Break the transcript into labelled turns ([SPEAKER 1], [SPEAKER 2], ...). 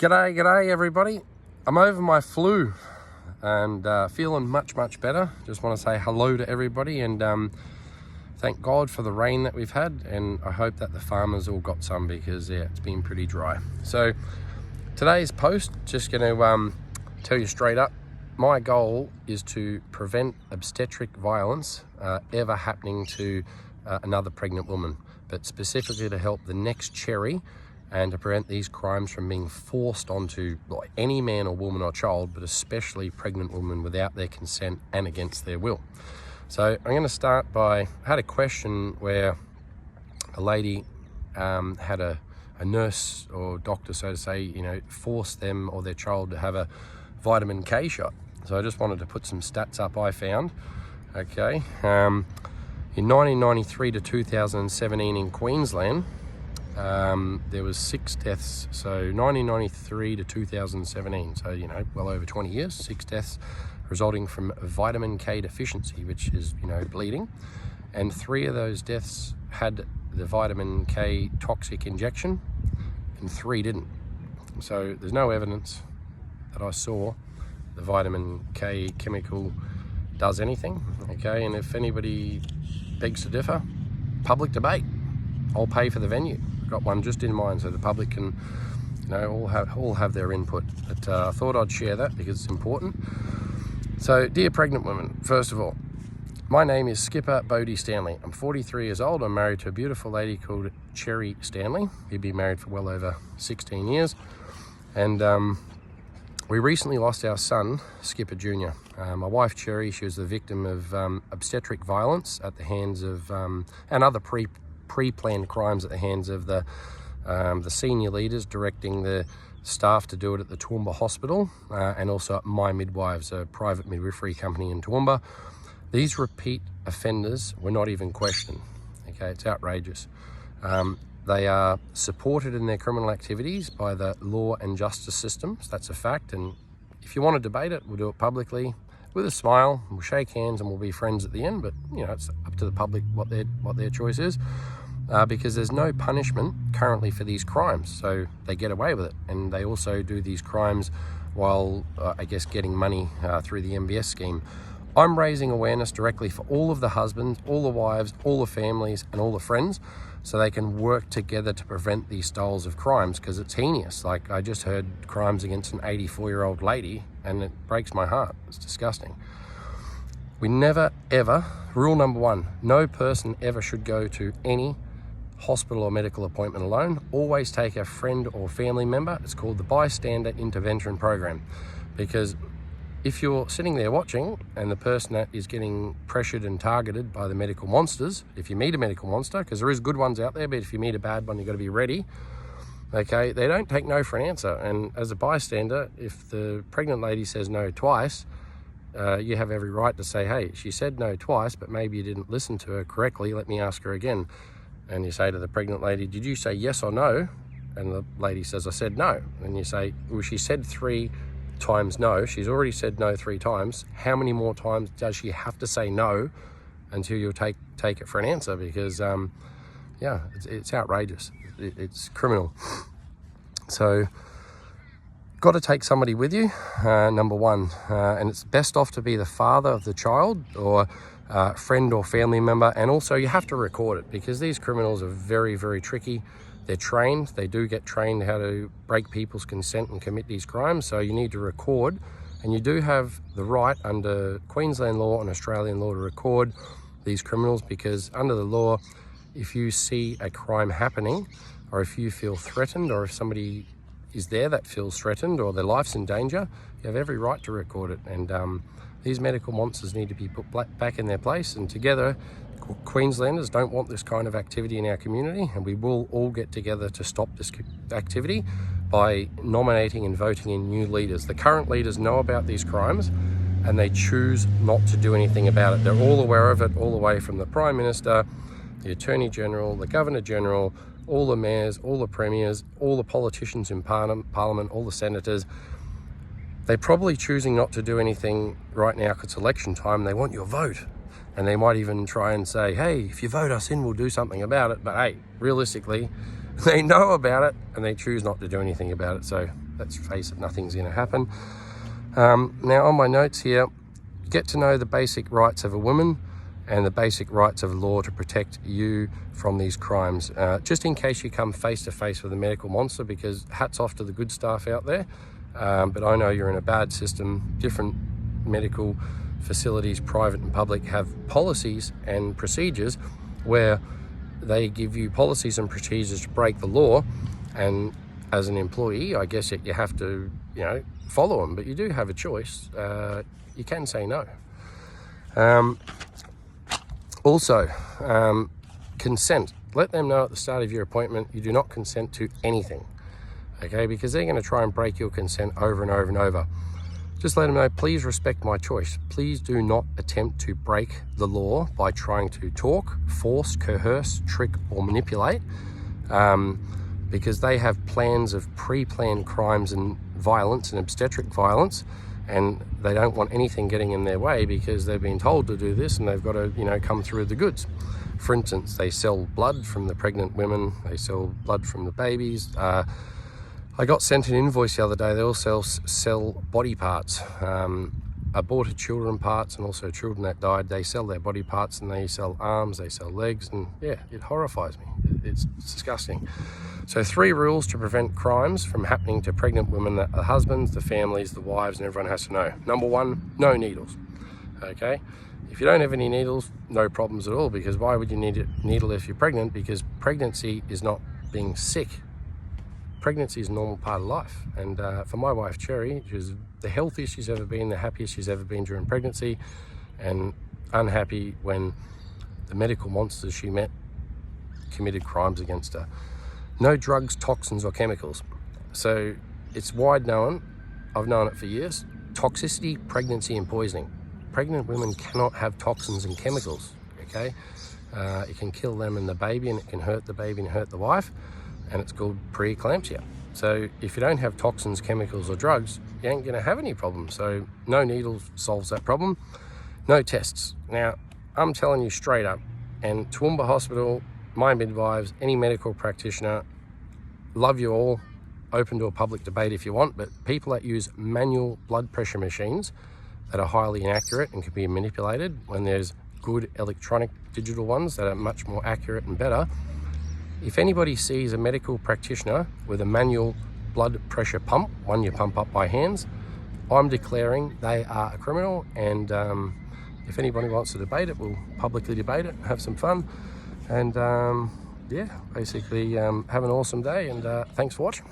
[SPEAKER 1] G'day everybody. I'm over my flu and feeling much better. Just want to say hello to everybody and thank God for the rain that we've had, and I hope that the farmers all got some because it's been pretty dry. So today's post, just going to tell you straight up, my goal is to prevent obstetric violence ever happening to another pregnant woman, but specifically to help the next Cherry and to prevent these crimes from being forced onto any man or woman or child, but especially pregnant women without their consent and against their will. So I'm going to start by, I had a question where a lady had a nurse or doctor, so to say, force them or their child to have a vitamin K shot. So I just wanted to put some stats up I found. Okay, in 1993 to 2017 in Queensland, there was 6 deaths. So 1993 to 2017, so well over 20 years, 6 deaths resulting from vitamin K deficiency, which is bleeding, and 3 of those deaths had the vitamin K toxic injection and 3 didn't. So there's no evidence that I saw the vitamin K chemical does anything. Okay, and if anybody begs to differ, public debate, I'll pay for the venue. I've got one just in mind so the public can all have their input. But I thought I'd share that because it's important. So dear pregnant women, first of all, my name is Skipper Bodie Stanley. I'm 43 years old. I'm married to a beautiful lady called Cherry Stanley. We've been married for well over 16 years, and we recently lost our son, Skipper Jr. My wife Cherry, she was the victim of obstetric violence at the hands of and other pre-planned crimes at the hands of the senior leaders directing the staff to do it at the Toowoomba Hospital and also at My Midwives, a private midwifery company in Toowoomba. These repeat offenders were not even questioned. Okay, it's outrageous. They are supported in their criminal activities by the law and justice systems. That's a fact, and if you want to debate it, we'll do it publicly with a smile. We'll shake hands and we'll be friends at the end, but it's up to the public what their choice is. Because there's no punishment currently for these crimes, so they get away with it, and they also do these crimes while I guess getting money through the MBS scheme. I'm raising awareness directly for all of the husbands, all the wives, all the families and all the friends, so they can work together to prevent these styles of crimes, because it's heinous. Like, I just heard crimes against an 84-year-old lady and it breaks my heart. It's disgusting. We never ever, rule number 1, no person ever should go to any hospital or medical appointment alone. Always take a friend or family member. It's called the Bystander Intervention Program, because if you're sitting there watching and the person that is getting pressured and targeted by the medical monsters, if you meet a medical monster, because there is good ones out there, but if you meet a bad one, you've got to be ready. Okay, they don't take no for an answer. And as a bystander, if the pregnant lady says no twice, you have every right to say, hey, she said no twice, but maybe you didn't listen to her correctly. Let me ask her again. And you say to the pregnant lady, did you say yes or no? And the lady says, I said no. And you say, well, she said 3 times no. She's already said no 3 times. How many more times does she have to say no until you take it for an answer? Because, it's outrageous. It's criminal. So, got to take somebody with you, number 1. And it's best off to be the father of the child or friend or family member, and also you have to record it, because these criminals are very tricky. They're trained, they do get trained how to break people's consent and commit these crimes, so you need to record, and you do have the right under Queensland law and Australian law to record these criminals, because under the law, if you see a crime happening, or if you feel threatened, or if somebody is there that feels threatened or their life's in danger, you have every right to record it. And these medical monsters need to be put back in their place, and together Queenslanders don't want this kind of activity in our community, and we will all get together to stop this activity by nominating and voting in new leaders. The current leaders know about these crimes and they choose not to do anything about it. They're all aware of it, all the way from the Prime Minister, the Attorney General, the Governor General, all the mayors, all the premiers, all the politicians in Parliament, all the senators. They're probably choosing not to do anything right now because it's election time. They want your vote. And they might even try and say, hey, if you vote us in, we'll do something about it. But hey, realistically, They know about it and they choose not to do anything about it. So let's face it, nothing's going to happen. Now on my notes here, get to know the basic rights of a woman and the basic rights of law to protect you from these crimes, just in case you come face to face with a medical monster, because hats off to the good staff out there, but I know you're in a bad system. Different medical facilities, private and public, have policies and procedures where they give you policies and procedures to break the law, and as an employee, I guess you have to, follow them, but you do have a choice. You can say no. Also, consent. Let them know at the start of your appointment you do not consent to anything, okay? Because they're going to try and break your consent over and over and over. Just let them know, please respect my choice. Please do not attempt to break the law by trying to talk, force, coerce, trick, or manipulate, because they have plans of pre-planned crimes and violence and obstetric violence, and they don't want anything getting in their way because they've been told to do this and they've got to, come through the goods. For instance, they sell blood from the pregnant women, they sell blood from the babies. I got sent an invoice the other day. They also sell body parts, aborted children parts, and also children that died. They sell their body parts, and they sell arms, they sell legs, and yeah, it horrifies me. It's disgusting. So 3 rules to prevent crimes from happening to pregnant women that the husbands, the families, the wives, and everyone has to know. Number 1, no needles. Okay? If you don't have any needles, no problems at all, because why would you need a needle if you're pregnant? Because pregnancy is not being sick. Pregnancy is a normal part of life. And for my wife, Cherry, she was the healthiest she's ever been, the happiest she's ever been during pregnancy, and unhappy when the medical monsters she met committed crimes against her. No drugs, toxins, or chemicals. So it's wide known, I've known it for years, toxicity, pregnancy, and poisoning. Pregnant women cannot have toxins and chemicals, okay? It can kill them and the baby, and it can hurt the baby and hurt the wife, and it's called preeclampsia. So if you don't have toxins, chemicals, or drugs, you ain't gonna have any problems. So no needles solves that problem. No tests. Now, I'm telling you straight up, and Toowoomba Hospital, my midwives, any medical practitioner, love you all, open to a public debate if you want, but people that use manual blood pressure machines that are highly inaccurate and can be manipulated, when there's good electronic digital ones that are much more accurate and better, if anybody sees a medical practitioner with a manual blood pressure pump, one you pump up by hands, I'm declaring they are a criminal, and if anybody wants to debate it, we'll publicly debate it, have some fun. And yeah, basically have an awesome day, and thanks for watching.